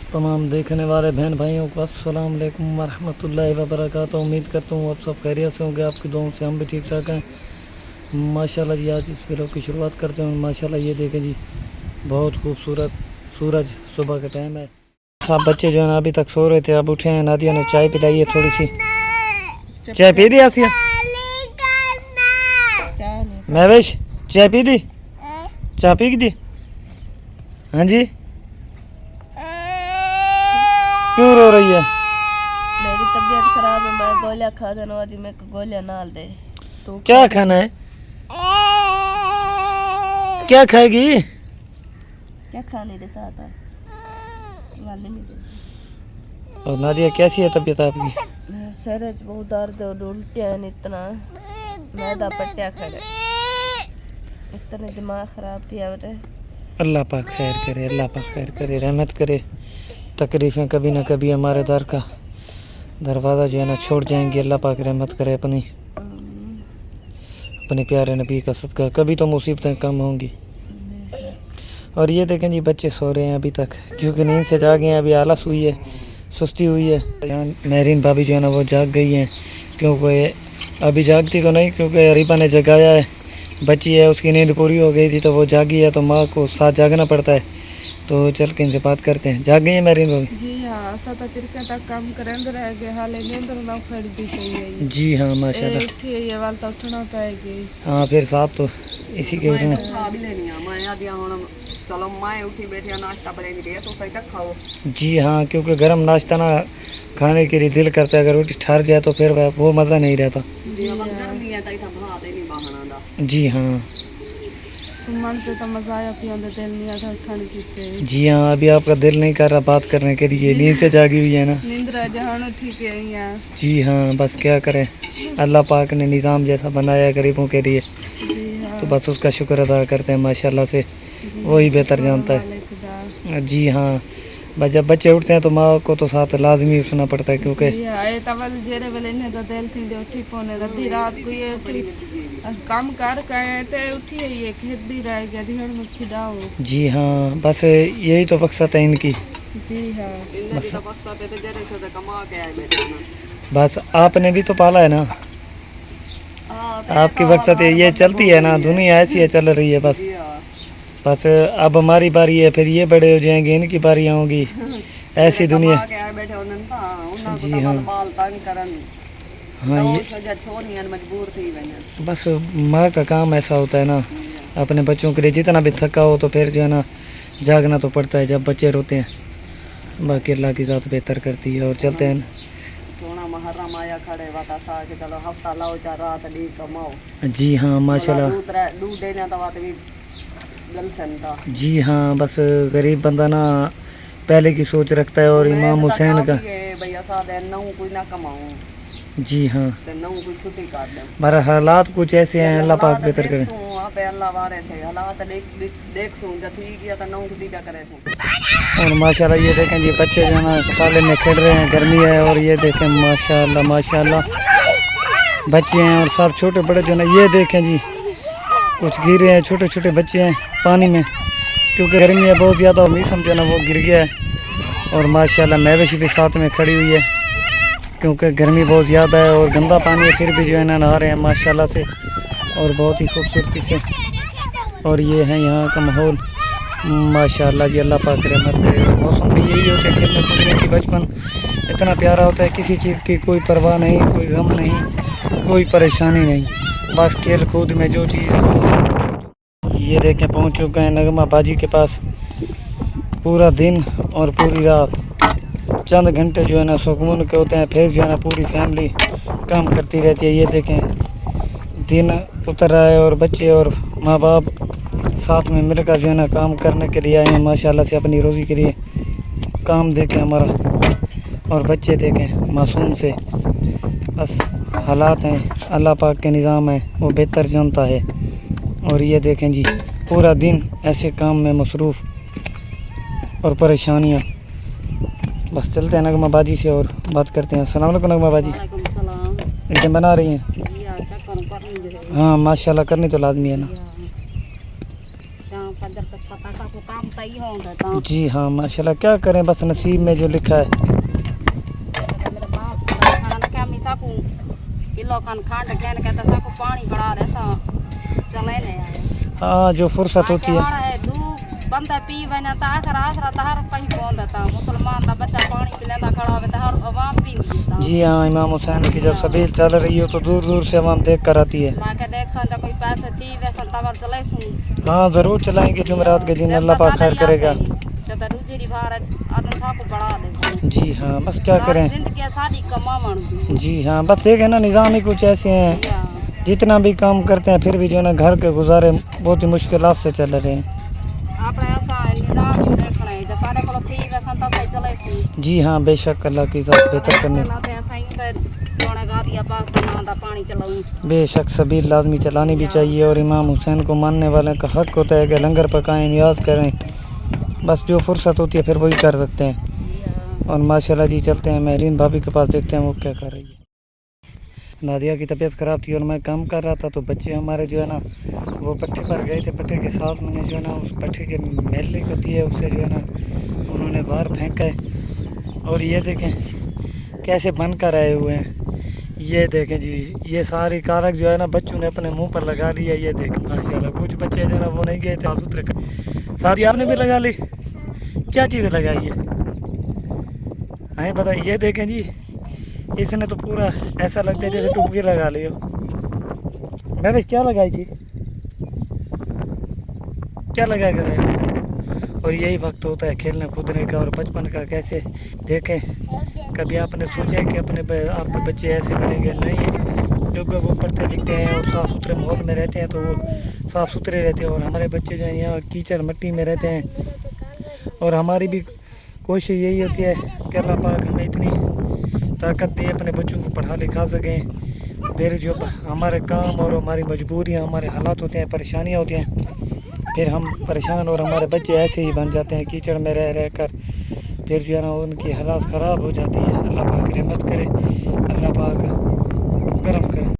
तमाम देखने वाले बहन भाइयों को अस्सलाम वालेकुम वरहमतुल्लाहि वबरकातुहू। उम्मीद करता हूँ आप सब खैरियत से होंगे। आपकी दुआओं से हम भी ठीक ठाक हैं माशाल्लाह जी। आज इस वीडियो की शुरुआत करते हैं माशाल्लाह। ये देखें जी, बहुत खूबसूरत सूरज सुबह का टाइम है। सब बच्चे जो है ना अभी तक सो रहे थे, अब उठे हैं। नादिया ने चाय पिलाई है, थोड़ी सी चाय पी दी। आसिया महवेश चाय पी दी, चाय पी दी। हाँ जी, क्यों रो रही है? मेरी तबीयत खराब है, मैं गोलियां खा देने वाली, मेरे को गोलियां नाल दे। तो क्या खाना है? क्या खाएगी? क्या खाने के साथ है वाले नहीं दे। और नादिया कैसी है तबीयत आपकी? सर बहुत दर्द और उल्टियां हैं, इतना मैदा पट्टिया खड़े, इतने दिमाग खराब थी बेटे। अल्लाह पाक खैर करे, अल्लाह पाक खैर करे, रहमत करे। तकलीफ़ें कभी ना कभी हमारे दर का दरवाज़ा जो है ना छोड़ जाएंगी। अल्लाह पाक रहमत करे अपने प्यारे नबी का सदका, कभी तो मुसीबतें कम होंगी। और ये देखें जी, बच्चे सो रहे हैं अभी तक, क्योंकि नींद से जागे हैं। अभी आलस हुई है, सुस्ती हुई है। महरीन भाभी जो है ना वो जाग गई हैं, क्योंकि अभी जागती तो नहीं, क्योंकि अरीबा ने जगाया है। बच्ची है, उसकी नींद पूरी हो गई थी तो वो जागी है, तो माँ को साथ जागना पड़ता है। तो चल के इनसे बात करते हैं। जाग गई है महरीन भाभी? जी हाँ, सता चिरका तक काम करेंगे रह गए, हाले नींद ना फड़ दी सही है। जी हाँ माशाल्लाह। उठी है ये वाल तो उठना पाएगी। हाँ फिर साहब तो इसी के उठने। चलो मैं उठी बैठी नाश्ता बनेगी तो सही तक खाओ। जी हाँ, क्योंकि गर्म नाश्ता ना खाने के लिए दिल करता है, अगर रोटी ठहर जाए तो फिर वो मज़ा नहीं रहता। जी हाँ, मन से तो मजा आया, पियोंदे दिल नहीं आता खाने की। जी हाँ, अभी आपका दिल नहीं कर रहा बात करने के लिए, नींद से जागी हुई है ना? नींद रह जहां ठीक है यहाँ। जी हाँ, बस क्या करें, अल्लाह पाक ने निज़ाम जैसा बनाया गरीबों के लिए, तो बस उसका शुक्र अदा करते हैं माशाल्लाह से, वही बेहतर जानता है। जी हाँ, बस जब बच्चे उठते हैं तो माँ को तो साथ लाजमी उठना पड़ता है, क्योंकि काम कर उठी है ये खेती रह गया ध्यान में खिदाओ। जी हाँ, बस यही तो मकसद है इनकी। जी हाँ, बस आपने भी तो पाला है ना, आपकी मकसद ये चलती है ना, दुनिया ऐसी है, चल रही है। बस अब हमारी बारी है, फिर ये बड़े हो जाएंगे, इनकी बारियाँ होंगी, ऐसी दुनिया। जी हाँ हाँ, ये बस माँ का काम ऐसा होता है ना, अपने बच्चों के लिए जितना भी थका हो तो फिर जो है ना जागना तो पड़ता है जब बच्चे रोते हैं। बाकी अल्लाह की ज़ात बेहतर करती है। और चलते हैं जी हाँ माशाल्लाह। जी हाँ, बस गरीब बंदा ना पहले की सोच रखता है, और इमाम हुसैन का। जी हाँ, हमारा हालात कुछ ऐसे हैं, अल्लाह पाक बेहतर करे। और माशाल्लाह ये देखें जी, बच्चे जो है ना खाले में खेल रहे हैं, गर्मी है। और ये देखें माशाल्लाह माशाल्लाह बच्चे हैं, और सब छोटे बड़े जो है ना, ये देखें जी कुछ गिरे हैं, छोटे छोटे बच्चे हैं पानी में, क्योंकि गर्मी है बहुत ज़्यादा, मौसम जो है ना वो गिर गया है। और माशाल्लाह महवेशी भी साथ में खड़ी हुई है, क्योंकि गर्मी बहुत ज़्यादा है और गंदा पानी है, फिर भी जो है ना नहा रहे हैं माशाल्लाह से, और बहुत ही खूबसूरती से। और ये है यहाँ का माहौल माशाल्लाह जी, अल्लाह पाक रहमत करे। मौसम भी यही होता है, खेलने कूदने की, बचपन इतना प्यारा होता है, किसी चीज़ की कोई परवाह नहीं, कोई गम नहीं, कोई परेशानी नहीं, बस खेल कूद में जो चीज़। ये देखें पहुंच चुके हैं नगमा बाजी के पास। पूरा दिन और पूरी रात चंद घंटे जो है ना सुकून के होते हैं, फिर जो है ना पूरी फैमिली काम करती रहती है। ये देखें दिन उतर रहा है और बच्चे और माँ बाप साथ में मिलकर जो है ना काम करने के लिए आए हैं माशाल्लाह से, अपनी रोज़ी के लिए। काम देखें हमारा, और बच्चे देखें मासूम से। बस हालात हैं, अल्लाह पाक के निज़ाम है, वो बेहतर जानता है। और ये देखें जी, पूरा दिन ऐसे काम में मसरूफ़ और परेशानियाँ। बस चलते हैं नगमा बाजी से और बात करते हैं। अस्सलाम वालेकुम नगमा बाजी, क्या बना रही हैं? हाँ माशाल्लाह, करनी तो लाजमी है ना। काम तई होता जी हाँ माशाल्लाह, क्या करें, बस नसीब में जो लिखा है। मेरे बाप खाना क्या मीठा को किलो खान खांड कहने कहता था को पानी बड़ा रहता चले ने हाँ, जो फुर्सत होती है। है दू बंदा पी बना ता आखर आसरा ता हर कहीं कौन देता मुसलमान दा बच्चा पानी पी लेंदा खड़ा होवे ता हर अवाम पींदी ता। जी हाँ, इमाम हुसैन की जब सबील चल रही हो तो दूर दूर से अवाम देख कर आती है। मां के देख संजा कोई पैसे थी वैसा तवा चले सु। हाँ जरूर चलाएंगे जुमेरात के दिन, अल्लाह पाक खैर करेगा। जब दूसरी बार आदम था को बढ़ा दे। जी हाँ, बस क्या करें। जिंदगी सारी कमावन। जी हाँ, बस एक है ना, निज़ाम ही कुछ ऐसे हैं, जितना भी काम करते हैं फिर भी जो है ना घर के गुजारे बहुत ही मुश्किलात से चल रहे हैं। आपने ऐसा निज़ाम देखना है जब सारे को थी वैसा तब सही चले सु। जी हाँ, बेशक अल्लाह की ज़ात बेहतर करने। बेशक सभी लाजमी चलानी भी चाहिए, और इमाम हुसैन को मानने वाले का हक होता है कि लंगर पकाएं, न्याज करें, बस जो फुर्सत होती है फिर वही कर सकते हैं। और माशाल्लाह जी, चलते हैं महरीन भाभी के पास, देखते हैं वो क्या कर रही है। नादिया की तबीयत ख़राब थी और मैं काम कर रहा था, तो बच्चे हमारे जो है ना वो पट्टे पर गए थे। पट्टे के साथ मैंने जो है ना उस पट्टे के मेले होती है उससे जो है ना उन्होंने बाहर फेंका है। और ये देखें कैसे बन कर आए हुए हैं। ये देखें जी, ये सारी कारक जो है ना बच्चों ने अपने मुंह पर लगा लिया। ये देखें माशाल्लाह, कुछ बच्चे जो है ना वो नहीं गए थे साफ सुथरे। सारी आपने भी लगा ली, क्या चीज़ें लगाई है हमें पता। ये देखें जी, इसने तो पूरा ऐसा लगता है जैसे टुपकी लगा ली हो। मैं बस क्या लगाई थी, क्या लगा कर रहे हो। और यही वक्त होता है खेलने कूदने का और बचपन का। कैसे देखें, कभी आपने सोचा कि आपके बच्चे ऐसे बनेंगे? नहीं, क्योंकि वो पढ़ते लिखते हैं और साफ़ सुथरे माहौल में रहते हैं तो वो साफ़ सुथरे रहते हैं। और हमारे बच्चे जो हैं यहाँ कीचड़ मिट्टी में रहते हैं। और हमारी भी कोशिश यही होती है कि अल्लाह पाक हमें इतनी ताकत दे अपने बच्चों को पढ़ा लिखा सकें। फिर जो हमारे काम और हमारी मजबूरियाँ, हमारे हालात होते हैं, परेशानियाँ होती हैं, फिर हम परेशान और हमारे बच्चे ऐसे ही बन जाते हैं कीचड़ में रह रह कर। फिर जो है ना उनकी हालात ख़राब हो जाती है। अल्लाह पाक रहमत करे, अल्लाह पाक करम करे।